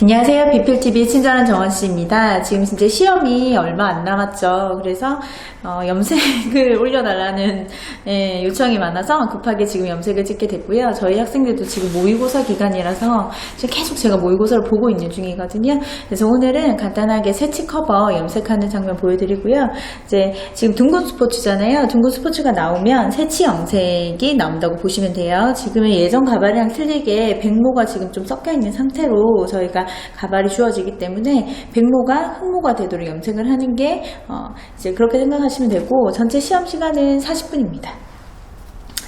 안녕하세요. 비필TV 친절한 정원씨입니다. 지금 이제 시험이 얼마 안 남았죠. 그래서 염색을 올려달라는 요청이 많아서 급하게 지금 염색을 찍게 됐고요. 저희 학생들도 지금 모의고사 기간이라서 지금 계속 제가 모의고사를 보고 있는 중이거든요. 그래서 오늘은 간단하게 새치 커버 염색하는 장면 보여드리고요. 이제 지금 둥근 스포츠잖아요. 둥근 스포츠가 나오면 새치 염색이 나온다고 보시면 돼요. 지금은 예전 가발이랑 틀리게 백모가 지금 좀 섞여 있는 상태로 저희가 가발이 주어지기 때문에 백모가 흑모가 되도록 염색을 하는 게 이제 그렇게 생각하시면 되고, 전체 시험 시간은 40분입니다.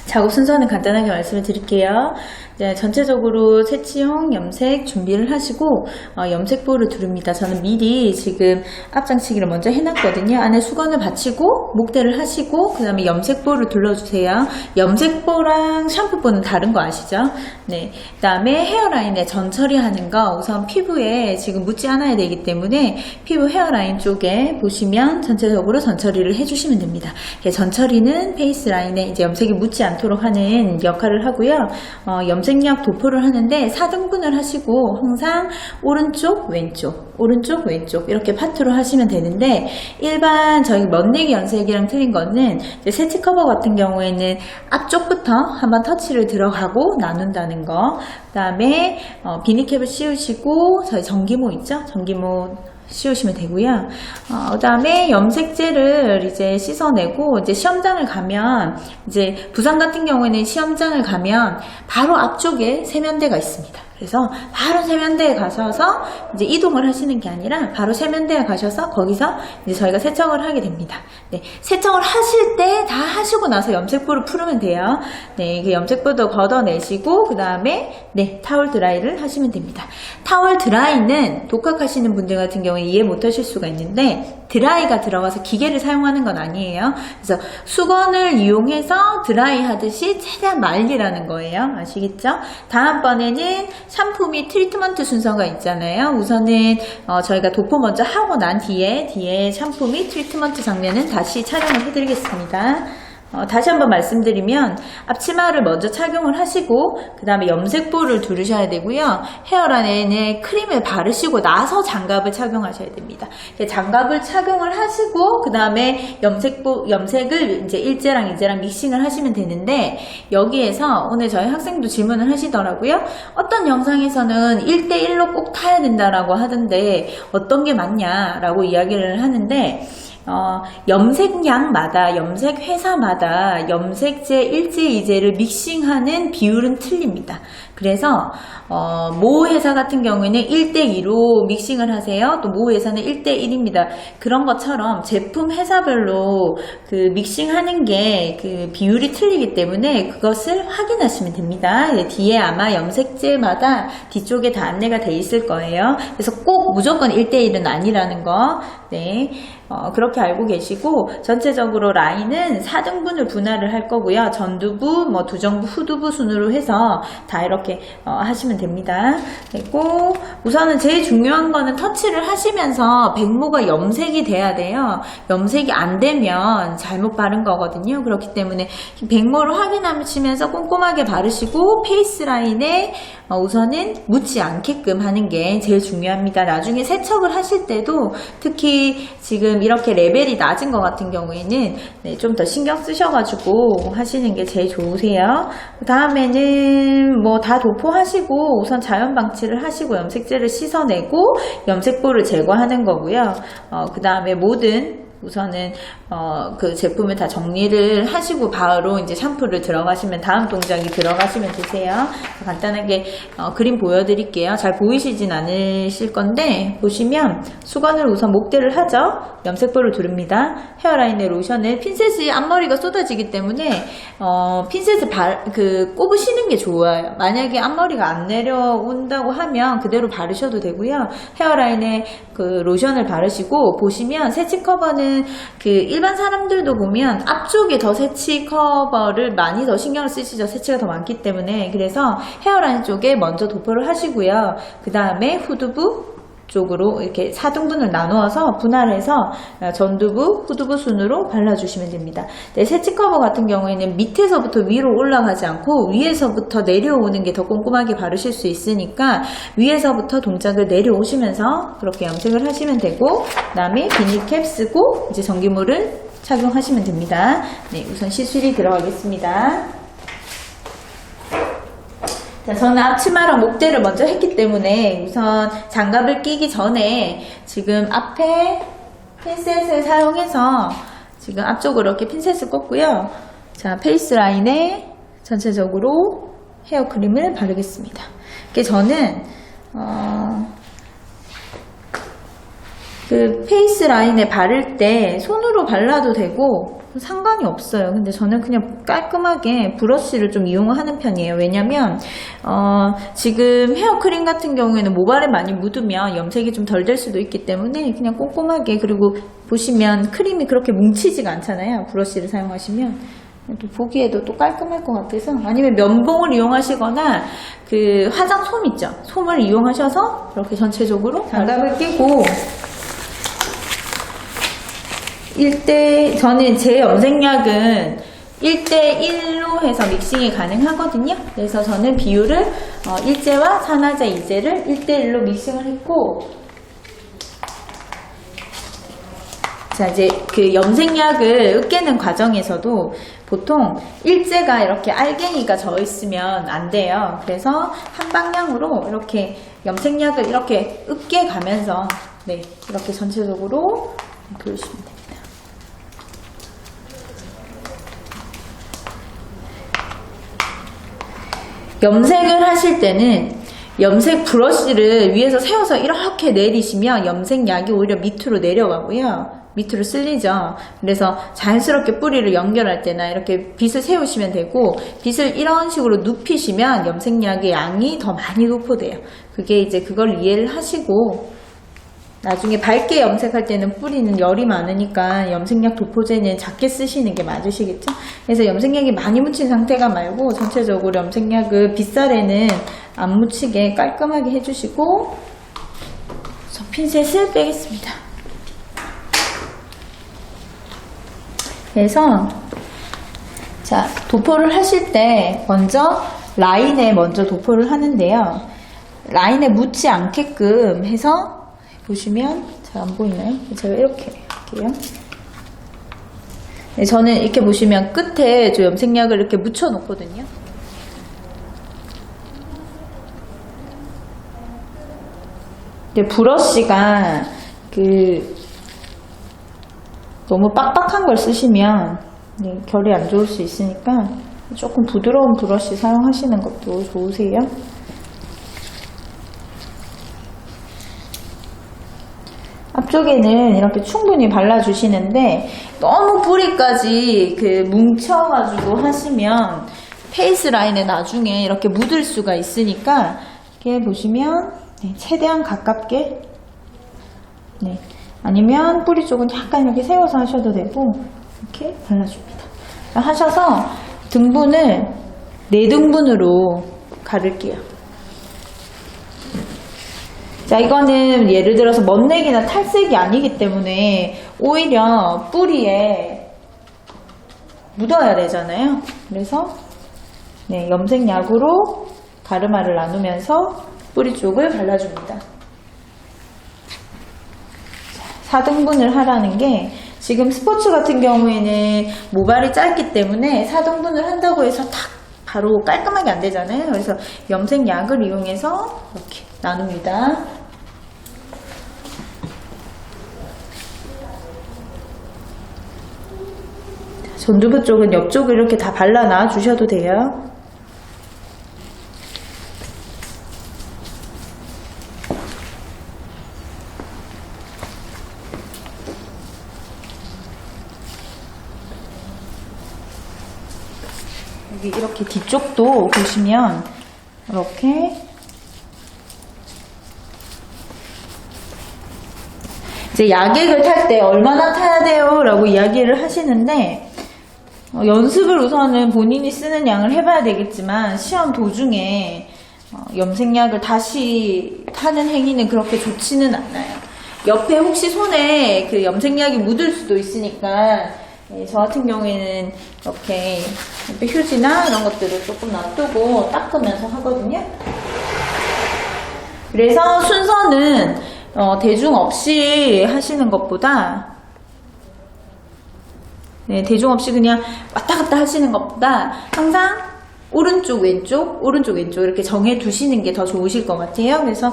작업 순서는 간단하게 말씀을 드릴게요. 이제 전체적으로 새치용 염색 준비를 하시고 염색볼을 두릅니다. 저는 미리 지금 앞장치기를 먼저 해놨거든요. 안에 수건을 받치고 목대를 하시고 그 다음에 염색볼을 둘러주세요. 염색볼랑 샴푸볼은 다른 거 아시죠? 네. 그 다음에 헤어라인에 전 처리하는 거, 우선 피부에 지금 묻지 않아야 되기 때문에 피부 헤어라인 쪽에 보시면 전체적으로 전 처리를 해주시면 됩니다. 전 처리는 페이스 라인에 이제 염색이 묻지 않도록 하는 역할을 하고요. 염색약 도포를 하는데 4등분을 하시고 항상 오른쪽 왼쪽 오른쪽 왼쪽 이렇게 파트로 하시면 되는데, 일반 저희 멋내기 염색이랑 틀린 거는 이제 새치 커버 같은 경우에는 앞쪽부터 한번 터치를 들어가고 나눈다는 거, 그 다음에 비니캡을 씌우시고 저희 전기모 있죠? 전기모 씌우시면 되고요. 그 다음에 염색제를 이제 씻어내고, 이제 시험장을 가면, 이제 부산 같은 경우에는 시험장을 가면 바로 앞쪽에 세면대가 있습니다. 그래서 바로 세면대에 가셔서 이제 이동을 하시는 게 아니라 바로 세면대에 가셔서 거기서 이제 저희가 세척을 하게 됩니다. 네, 세척을 하실 때 다 하시고 나서 염색볼을 풀으면 돼요. 네, 이게 염색볼도 걷어내시고 그 다음에 네, 타월 드라이를 하시면 됩니다. 타월 드라이는 독학하시는 분들 같은 경우에 이해 못하실 수가 있는데, 드라이가 들어가서 기계를 사용하는 건 아니에요. 그래서 수건을 이용해서 드라이 하듯이 최대한 말리라는 거예요. 아시겠죠? 다음번에는 샴푸 및 트리트먼트 순서가 있잖아요. 우선은 저희가 도포 먼저 하고 난 뒤에 샴푸 및 트리트먼트 장면은 다시 촬영을 해드리겠습니다. 다시 한번 말씀드리면 앞치마를 먼저 착용을 하시고 그 다음에 염색볼을 두르셔야 되고요. 헤어라인에 크림을 바르시고 나서 장갑을 착용하셔야 됩니다. 장갑을 착용을 하시고 그 다음에 염색을 이제 일제랑 이제랑 믹싱을 하시면 되는데, 여기에서 오늘 저희 학생도 질문을 하시더라고요. 어떤 영상에서는 1대1로 꼭 타야 된다라고 하던데 어떤 게 맞냐라고 이야기를 하는데, 염색약마다, 염색 회사마다 염색제, 일제, 이제를 믹싱하는 비율은 틀립니다. 그래서 모 회사 같은 경우에는 1대2로 믹싱을 하세요. 또 모 회사는 1대1입니다. 그런 것처럼 제품 회사별로 그 믹싱하는 게 그 비율이 틀리기 때문에 그것을 확인하시면 됩니다. 뒤에 아마 염색제마다 뒤쪽에 다 안내가 돼 있을 거예요. 그래서 꼭 무조건 1대1은 아니라는 거, 네, 그렇게 알고 계시고, 전체적으로 라인은 4등분을 분할을 할 거고요. 전두부, 두정부, 후두부 순으로 해서 다 이렇게 하시면 됩니다. 그리고 우선은 제일 중요한 거는 터치를 하시면서 백모가 염색이 돼야 돼요. 염색이 안 되면 잘못 바른 거거든요. 그렇기 때문에 백모를 확인하시면서 꼼꼼하게 바르시고 페이스 라인에 우선은 묻지 않게끔 하는 게 제일 중요합니다. 나중에 세척을 하실 때도 특히 지금 이렇게 레벨이 낮은 것 같은 경우에는 네, 좀 더 신경 쓰셔가지고 하시는 게 제일 좋으세요. 그 다음에는 다 도포하시고 우선 자연 방치를 하시고 염색제를 씻어내고 염색볼을 제거하는 거고요. 그 다음에 우선은 그 제품을 다 정리를 하시고 바로 이제 샴푸를 들어가시면, 다음 동작이 들어가시면 되세요. 간단하게 그림 보여드릴게요. 잘 보이시진 않으실 건데, 보시면 수건을 우선 목대를 하죠. 염색볼을 두릅니다. 헤어라인에 로션을, 핀셋이 앞머리가 쏟아지기 때문에 핀셋을 꼽으시는 게 좋아요. 만약에 앞머리가 안 내려온다고 하면 그대로 바르셔도 되고요. 헤어라인에 그 로션을 바르시고, 보시면 새치 커버는 그 일반 사람들도 보면 앞쪽에 더 새치 커버를 많이 더 신경을 쓰시죠. 새치가 더 많기 때문에. 그래서 헤어라인 쪽에 먼저 도포를 하시고요. 그 다음에 후두부, 쪽으로 이렇게 4등분을 나누어서 분할해서 전두부, 후두부 순으로 발라주시면 됩니다. 네, 새치 커버 같은 경우에는 밑에서부터 위로 올라가지 않고 위에서부터 내려오는 게 더 꼼꼼하게 바르실 수 있으니까 위에서부터 동작을 내려오시면서 그렇게 염색을 하시면 되고, 그 다음에 비닐캡 쓰고 이제 전기물을 착용하시면 됩니다. 네, 우선 시술이 들어가겠습니다. 자, 저는 앞치마랑 목대를 먼저 했기 때문에 우선 장갑을 끼기 전에 지금 앞에 핀셋을 사용해서 지금 앞쪽으로 이렇게 핀셋을 꽂고요. 자, 페이스 라인에 전체적으로 헤어크림을 바르겠습니다. 저는 그 페이스 라인에 바를 때 손으로 발라도 되고 상관이 없어요. 근데 저는 그냥 깔끔하게 브러쉬를 좀 이용하는 편이에요. 왜냐면 지금 헤어크림 같은 경우에는 모발에 많이 묻으면 염색이 좀 덜 될 수도 있기 때문에 그냥 꼼꼼하게, 그리고 보시면 크림이 그렇게 뭉치지가 않잖아요. 브러쉬를 사용하시면 또 보기에도 또 깔끔할 것 같아서, 아니면 면봉을 이용하시거나 그 화장솜 있죠, 솜을 이용하셔서 이렇게 전체적으로 장갑을 끼고 저는 제 염색약은 1대1로 해서 믹싱이 가능하거든요. 그래서 저는 비율을 일제와 산화제, 이제를 1대1로 믹싱을 했고, 자, 이제 그 염색약을 으깨는 과정에서도 보통 일제가 이렇게 알갱이가 져 있으면 안 돼요. 그래서 한 방향으로 이렇게 염색약을 이렇게 으깨 가면서, 네, 이렇게 전체적으로 그러시면 됩니다. 염색을 하실 때는 염색 브러쉬를 위에서 세워서 이렇게 내리시면 염색약이 오히려 밑으로 내려가고요. 밑으로 쓸리죠. 그래서 자연스럽게 뿌리를 연결할 때나 이렇게 빗을 세우시면 되고, 빗을 이런 식으로 눕히시면 염색약의 양이 더 많이 도포돼요. 그게 이제 그걸 이해를 하시고, 나중에 밝게 염색할 때는 뿌리는 열이 많으니까 염색약 도포제는 작게 쓰시는 게 맞으시겠죠? 그래서 염색약이 많이 묻힌 상태가 말고 전체적으로 염색약을 빗살에는 안 묻히게 깔끔하게 해주시고, 저 핀셋을 빼겠습니다. 그래서 자, 도포를 하실 때 먼저 라인에 먼저 도포를 하는데요. 라인에 묻지 않게끔 해서, 보시면 잘 안 보이나요? 제가 이렇게 할게요. 네, 저는 이렇게 보시면 끝에 저 염색약을 이렇게 묻혀 놓거든요. 근데 브러쉬가 너무 빡빡한 걸 쓰시면 결이 안 좋을 수 있으니까 조금 부드러운 브러쉬 사용하시는 것도 좋으세요. 앞쪽에는 이렇게 충분히 발라주시는데 너무 뿌리까지 뭉쳐가지고 하시면 페이스 라인에 나중에 이렇게 묻을 수가 있으니까, 이렇게 보시면 최대한 가깝게, 아니면 뿌리 쪽은 약간 이렇게 세워서 하셔도 되고 이렇게 발라줍니다. 하셔서 등분을 4등분으로 가를게요. 자, 이거는 예를 들어서 멋내기나 탈색이 아니기 때문에 오히려 뿌리에 묻어야 되잖아요. 그래서 염색약으로 가르마를 나누면서 뿌리 쪽을 발라줍니다. 4등분을 하라는 게, 지금 스포츠 같은 경우에는 모발이 짧기 때문에 4등분을 한다고 해서 탁 바로 깔끔하게 안 되잖아요. 그래서 염색약을 이용해서 이렇게 나눕니다. 전두부 쪽은 옆쪽을 이렇게 다 발라놔 주셔도 돼요. 여기 이렇게 뒤쪽도 보시면 이렇게 이제 약액을 탈 때 얼마나 타야 돼요? 라고 이야기를 하시는데, 연습을 우선은 본인이 쓰는 양을 해봐야 되겠지만, 시험 도중에 염색약을 다시 타는 행위는 그렇게 좋지는 않아요. 옆에 혹시 손에 그 염색약이 묻을 수도 있으니까 저 같은 경우에는 이렇게 옆에 휴지나 이런 것들을 조금 놔두고 닦으면서 하거든요. 그래서 순서는 대중 없이 하시는 것보다 대중 없이 그냥 왔다 갔다 하시는 것보다 항상 오른쪽 왼쪽 오른쪽 왼쪽 이렇게 정해 두시는 게 더 좋으실 것 같아요. 그래서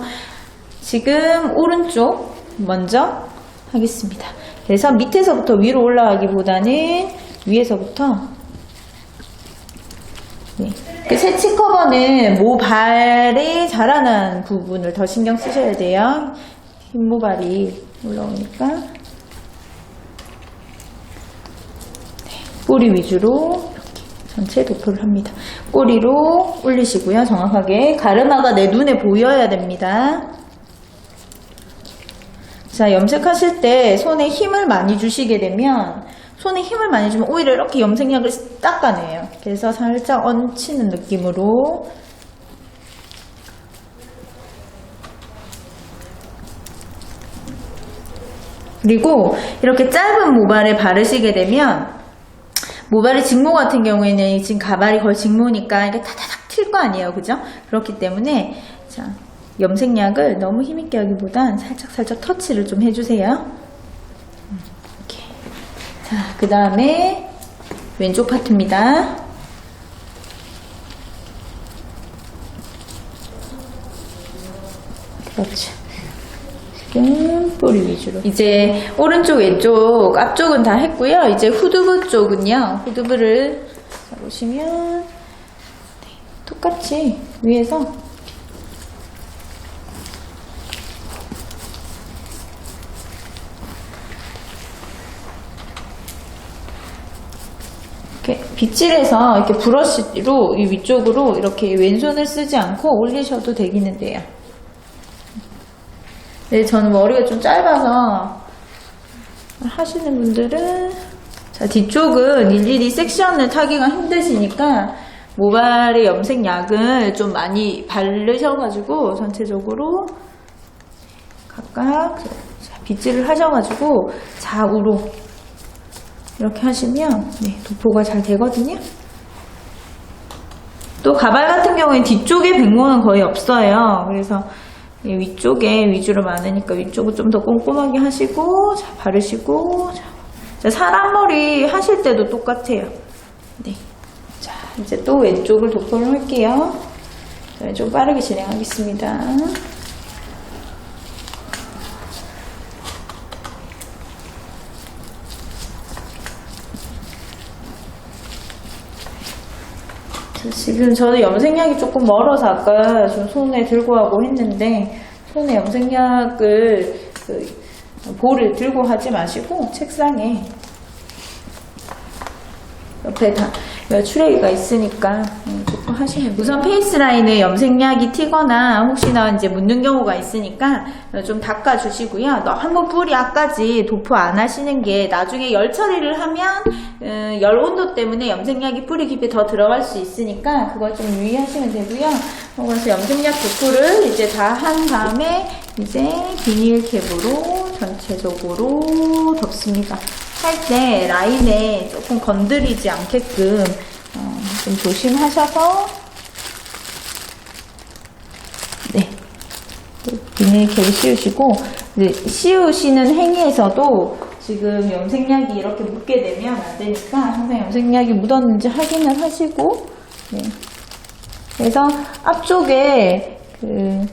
지금 오른쪽 먼저 하겠습니다. 그래서 밑에서부터 위로 올라가기보다는 위에서부터 그 세치 커버는 모발에 자라난 부분을 더 신경 쓰셔야 돼요. 흰 모발이 올라오니까 뿌리 위주로 이렇게 전체 도포를 합니다. 꼬리로 올리시고요. 정확하게 가르마가 내 눈에 보여야 됩니다. 자, 염색하실 때 손에 힘을 많이 주시게 되면 손에 힘을 많이 주면 오히려 이렇게 염색약을 닦아내요. 그래서 살짝 얹히는 느낌으로 그리고 이렇게 짧은 모발에 바르시게 되면 모발의 직모 같은 경우에는 지금 가발이 거의 직모니까 이게 타다닥 튈 거 아니에요. 그죠? 그렇기 때문에 자, 염색약을 너무 힘있게 하기보단 살짝 터치를 좀 해주세요. 이렇게. 자, 그 다음에 왼쪽 파트입니다. 그렇죠. 지금 뿌리 위주로. 이제 오른쪽, 왼쪽, 앞쪽은 다 했고요. 이제 후두부 쪽은요. 후두부를 자, 보시면 똑같이 위에서 이렇게 빗질해서 이렇게 브러쉬로 이 위쪽으로 이렇게 왼손을 쓰지 않고 올리셔도 되기는 돼요. 네, 저는 머리가 좀 짧아서 하시는 분들은 자, 뒤쪽은 일일이 섹션을 타기가 힘드시니까 모발에 염색약을 좀 많이 바르셔가지고 전체적으로 각각 빗질을 하셔가지고 좌우로 이렇게 하시면 네, 도포가 잘 되거든요. 또 가발 같은 경우엔 뒤쪽에 백모는 거의 없어요. 그래서 위쪽에 위주로 많으니까 위쪽을 좀 더 꼼꼼하게 하시고 자, 바르시고 자, 사람 머리 하실 때도 똑같아요. 네. 자, 이제 또 왼쪽을 도포를 할게요. 자, 왼쪽 빠르게 진행하겠습니다. 지금 저는 염색약이 조금 멀어서 아까 좀 손에 들고 하고 했는데 손에 염색약을 볼을 들고 하지 마시고 책상에 옆에 다 출애기가 있으니까 조금 하시면 돼요. 우선 페이스라인에 염색약이 튀거나 혹시나 이제 묻는 경우가 있으니까 좀 닦아주시고요. 한번 뿌리 앞까지 도포 안 하시는 게 나중에 열 처리를 하면 열 온도 때문에 염색약이 뿌리 깊이 더 들어갈 수 있으니까 그걸 좀 유의하시면 되고요. 그래서 염색약 도포를 이제 다 한 다음에 이제 비닐캡으로 전체적으로 덮습니다. 할 때 라인에 조금 건드리지 않게끔 좀 조심하셔서 네, 비닐캡을 씌우시고 씌우시는 행위에서도 지금 염색약이 이렇게 묻게 되면 안 되니까 항상 염색약이 묻었는지 확인을 하시고 네. 그래서 앞쪽에 그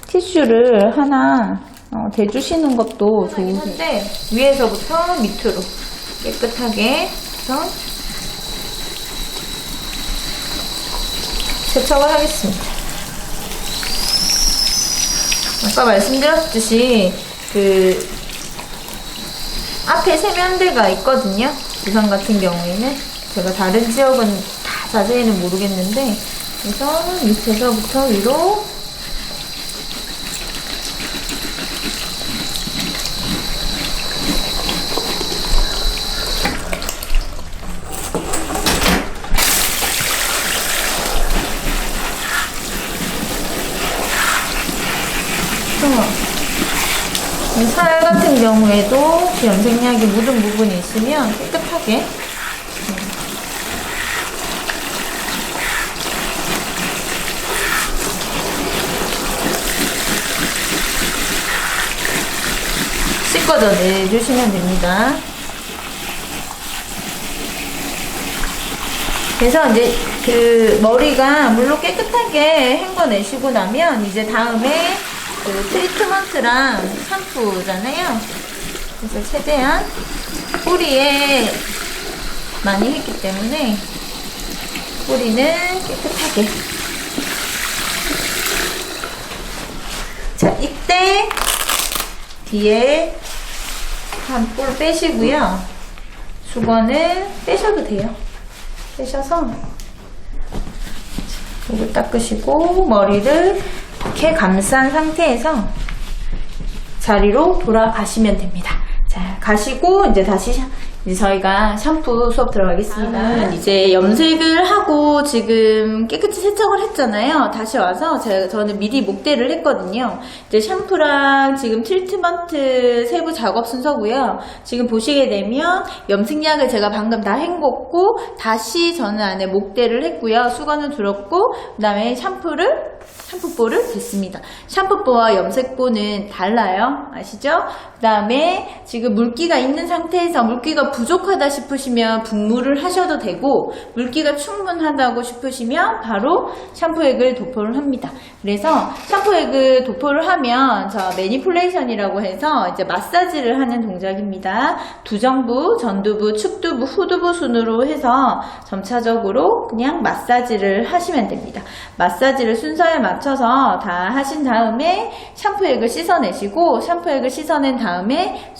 티슈를 하나 대주시는 것도 좋은데 위에서부터 밑으로 깨끗하게 해서 세척을 하겠습니다. 아까 말씀드렸듯이 그 앞에 세면대가 있거든요. 부산 같은 경우에는 제가 다른 지역은 다 자세히는 모르겠는데 그래서 밑에서부터 위로 살 같은 경우에도 염색약이 묻은 부분이 있으면 깨끗하게 씻어내주시면 됩니다. 그래서 이제 그 머리가 물로 깨끗하게 헹궈내시고 나면 이제 다음에 그 트리트먼트랑 샴푸잖아요. 그래서 최대한 뿌리에 많이 했기 때문에 뿌리는 깨끗하게. 자, 이때 뒤에 한 볼 빼시고요. 수건을 빼셔도 돼요. 빼셔서 이걸 닦으시고 머리를 이렇게 감싼 상태에서 자리로 돌아가시면 됩니다. 자, 가시고 이제 다시 이제 저희가 샴푸 수업 들어가겠습니다. 이제 염색을 하고 지금 깨끗이 세척을 했잖아요. 다시 와서 저는 미리 목대를 했거든요. 이제 샴푸랑 지금 트리트먼트 세부 작업 순서고요. 지금 보시게 되면 염색약을 제가 방금 다 헹궜고 다시 저는 안에 목대를 했고요. 수건을 들었고 그 다음에 샴푸볼을 댔습니다. 샴푸볼과 염색볼은 달라요. 아시죠? 그 다음에 지금 물기가 있는 상태에서 물기가 부족하다 싶으시면 분무를 하셔도 되고 물기가 충분하다고 싶으시면 바로 샴푸액을 도포를 합니다. 그래서 샴푸액을 도포를 하면 저 매니플레이션이라고 해서 이제 마사지를 하는 동작입니다. 두정부, 전두부, 측두부, 후두부 순으로 해서 점차적으로 그냥 마사지를 하시면 됩니다. 마사지를 순서에 맞춰서 다 하신 다음에 샴푸액을 씻어내시고 샴푸액을 씻어낸 다음에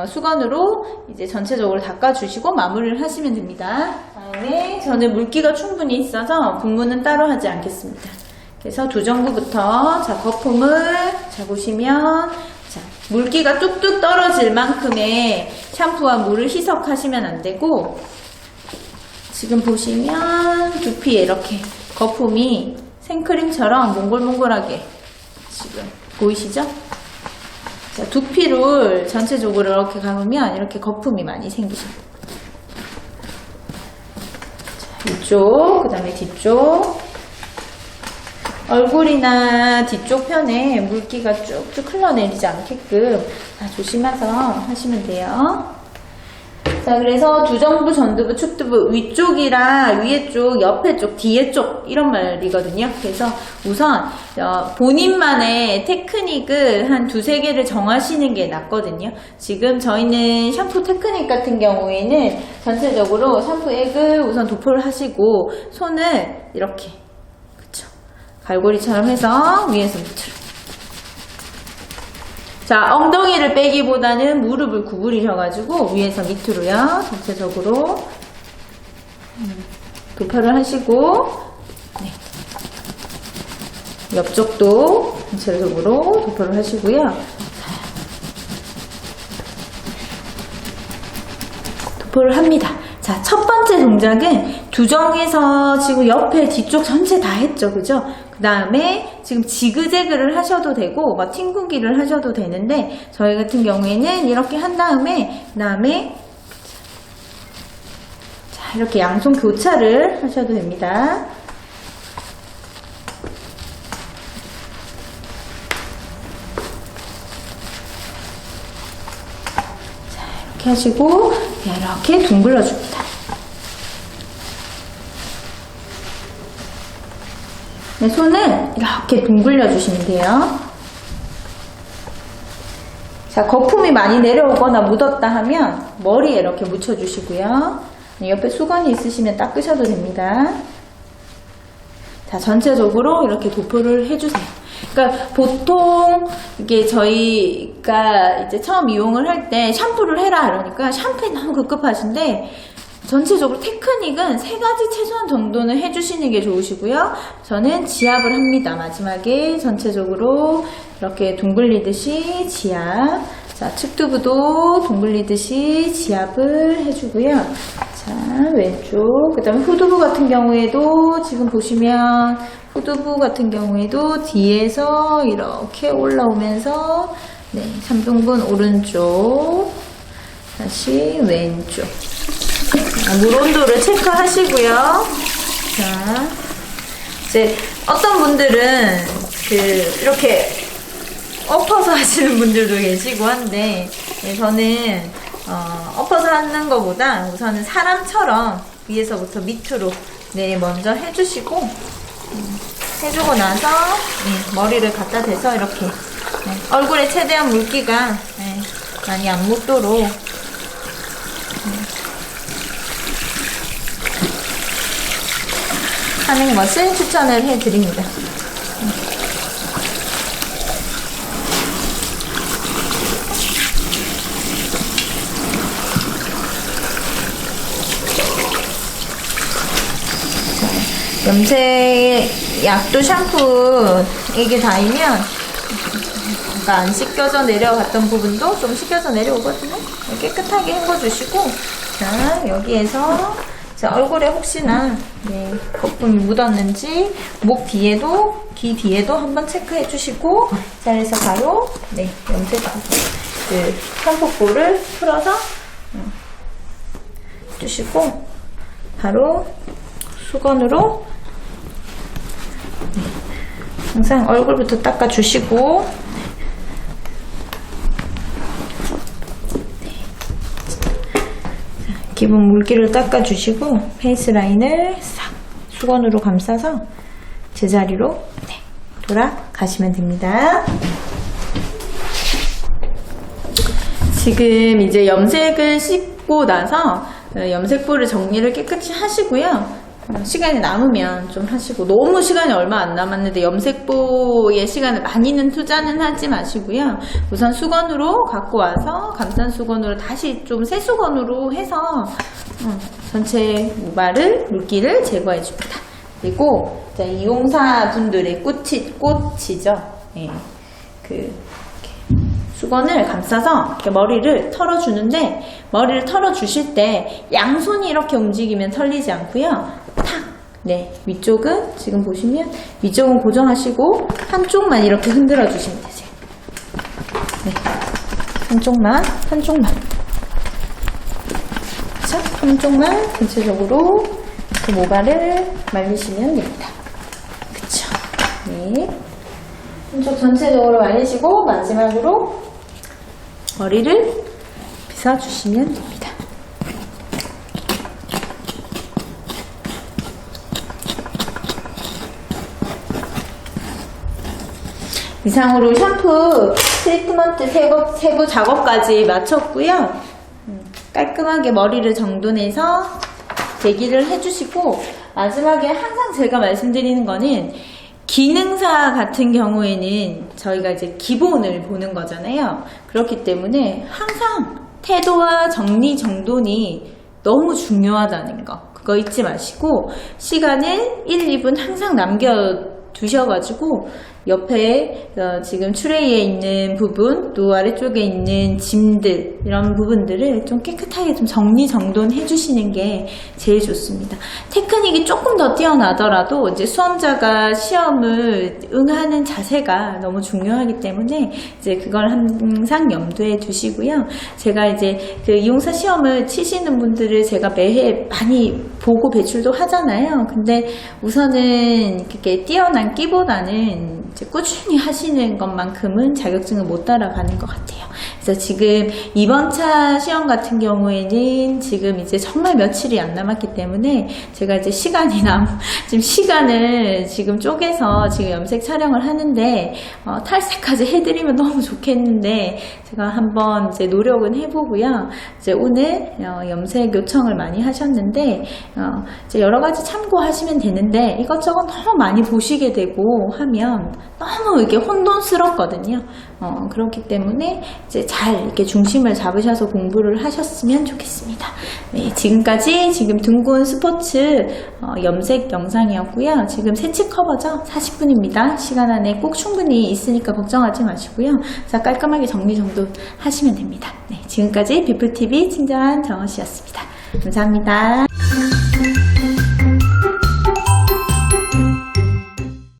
수건으로 이제 전체적으로 닦아주시고 마무리를 하시면 됩니다. 다음에 저는 물기가 충분히 있어서 분무는 따로 하지 않겠습니다. 그래서 두정부부터 자 거품을 자 보시면 자 물기가 뚝뚝 떨어질 만큼의 샴푸와 물을 희석하시면 안 되고 지금 보시면 두피에 이렇게 거품이 생크림처럼 몽글몽글하게 지금 보이시죠? 자, 두피를 전체적으로 이렇게 감으면 이렇게 거품이 많이 생기죠. 자, 이쪽, 그 다음에 뒤쪽. 얼굴이나 뒤쪽 편에 물기가 쭉쭉 흘러내리지 않게끔 다 조심해서 하시면 돼요. 자, 그래서 두정부, 전두부, 측두부 위쪽이랑 위에 쪽, 옆에 쪽, 뒤에 쪽 이런 말이거든요. 그래서 우선 본인만의 테크닉을 한 두세 개를 정하시는 게 낫거든요. 지금 저희는 샴푸 테크닉 같은 경우에는 전체적으로 샴푸액을 우선 도포를 하시고 손을 이렇게 그쵸 갈고리처럼 해서 위에서 밑으로 자, 엉덩이를 빼기보다는 무릎을 구부리셔가지고 위에서 밑으로요. 전체적으로 도포를 하시고 네. 옆쪽도 전체적으로 도포를 하시고요. 도포를 합니다. 자, 첫 번째 동작은 두정에서 지금 옆에 뒤쪽 전체 다 했죠. 그죠? 그 다음에 지금 지그재그를 하셔도 되고 뭐 튕구기를 하셔도 되는데 저희 같은 경우에는 이렇게 한 다음에 자 이렇게 양손 교차를 하셔도 됩니다. 자 이렇게 하시고 이렇게 둥글러 줍니다. 네, 손을 이렇게 둥글려 주시면 돼요. 자, 거품이 많이 내려오거나 묻었다 하면 머리에 이렇게 묻혀 주시고요. 옆에 수건이 있으시면 닦으셔도 됩니다. 자, 전체적으로 이렇게 도포를 해주세요. 그러니까 보통 이게 저희가 이제 처음 이용을 할 때 샴푸를 해라 이러니까 샴푸에 너무 급급하신데 전체적으로 테크닉은 3가지 최소한 정도는 해주시는 게 좋으시고요. 저는 지압을 합니다. 마지막에 전체적으로 이렇게 둥글리듯이 지압. 자, 측두부도 둥글리듯이 지압을 해주고요. 자, 왼쪽. 그 다음에 후두부 같은 경우에도 지금 보시면 후두부 같은 경우에도 뒤에서 이렇게 올라오면서 네, 3등분 오른쪽, 다시 왼쪽. 물 온도를 체크하시고요. 자, 이제 어떤 분들은 이렇게 엎어서 하시는 분들도 계시고 한데, 네, 저는 엎어서 하는 것보다 우선은 사람처럼 위에서부터 밑으로 네, 먼저 해주시고, 해주고 나서 머리를 갖다 대서 이렇게 얼굴에 최대한 물기가 많이 안 묻도록 하는 것을 추천을 해드립니다. 염색약도 샴푸 이게 닿으면 안 씻겨져 내려갔던 부분도 좀 씻겨져 내려오거든요. 깨끗하게 헹궈주시고, 자, 여기에서 자, 얼굴에 혹시나 거품이 묻었는지 목 뒤에도 귀 뒤에도 한번 체크해 주시고, 자, 그래서 바로 염색 샴푸볼을 풀어서 주시고 바로 수건으로 항상 얼굴부터 닦아주시고, 기본 물기를 닦아주시고 페이스 라인을 싹 수건으로 감싸서 제자리로 돌아가시면 됩니다. 지금 이제 염색을 씻고 나서 염색볼을 정리를 깨끗이 하시고요. 시간이 남으면 좀 하시고, 너무 시간이 얼마 안 남았는데 염색보에 시간을 많이는 투자는 하지 마시고요. 우선 수건으로 갖고 와서 감싼 수건으로 다시 좀 새 수건으로 해서 전체 모발을 물기를 제거해 줍니다. 그리고 이용사 분들의 꽃이죠. 수건을 감싸서 이렇게 머리를 털어주는데, 머리를 털어주실 때 양손이 이렇게 움직이면 털리지 않고요. 탁! 위쪽은 지금 보시면 위쪽은 고정하시고 한쪽만 이렇게 흔들어 주시면 되세요. 한쪽만. 자, 한쪽만 전체적으로 그 모발을 말리시면 됩니다. 그쵸? 한쪽 전체적으로 말리시고 마지막으로 머리를 빗어주시면 됩니다. 이상으로 샴푸, 트리트먼트 세부 작업까지 마쳤고요. 깔끔하게 머리를 정돈해서 대기를 해주시고, 마지막에 항상 제가 말씀드리는 거는, 기능사 같은 경우에는 저희가 이제 기본을 보는 거잖아요. 그렇기 때문에 항상 태도와 정리정돈이 너무 중요하다는 거, 그거 잊지 마시고, 시간을 1, 2분 항상 남겨두셔가지고 옆에 지금 트레이에 있는 부분, 또 아래쪽에 있는 짐들, 이런 부분들을 좀 깨끗하게 좀 정리정돈 해주시는 게 제일 좋습니다. 테크닉이 조금 더 뛰어나더라도 이제 수험자가 시험을 응하는 자세가 너무 중요하기 때문에 이제 그걸 항상 염두에 두시고요. 제가 이제 그 이용사 시험을 치시는 분들을 제가 매해 많이 보고 배출도 하잖아요. 근데 우선은 이렇게 뛰어난 끼보다는 이제 꾸준히 하시는 것만큼은 자격증을 못 따라가는 것 같아요. 그래서 지금 이번 차 시험 같은 경우에는 지금 이제 정말 며칠이 안 남았기 때문에 제가 이제 지금 시간을 지금 쪼개서 지금 염색 촬영을 하는데, 탈색까지 해드리면 너무 좋겠는데, 제가 한번 이제 노력은 해보고요. 이제 오늘 염색 요청을 많이 하셨는데, 이제 여러 가지 참고하시면 되는데, 이것저것 너무 많이 보시게 되고 하면 너무 이게 혼돈스럽거든요. 그렇기 때문에 이제 잘 이렇게 중심을 잡으셔서 공부를 하셨으면 좋겠습니다. 네, 지금까지 지금 둥근 스포츠 염색 영상이었고요. 지금 세치 커버죠? 40분입니다. 시간 안에 꼭 충분히 있으니까 걱정하지 마시고요. 자, 깔끔하게 정리정돈 하시면 됩니다. 네, 지금까지 비플TV 친절한 정원씨였습니다. 감사합니다.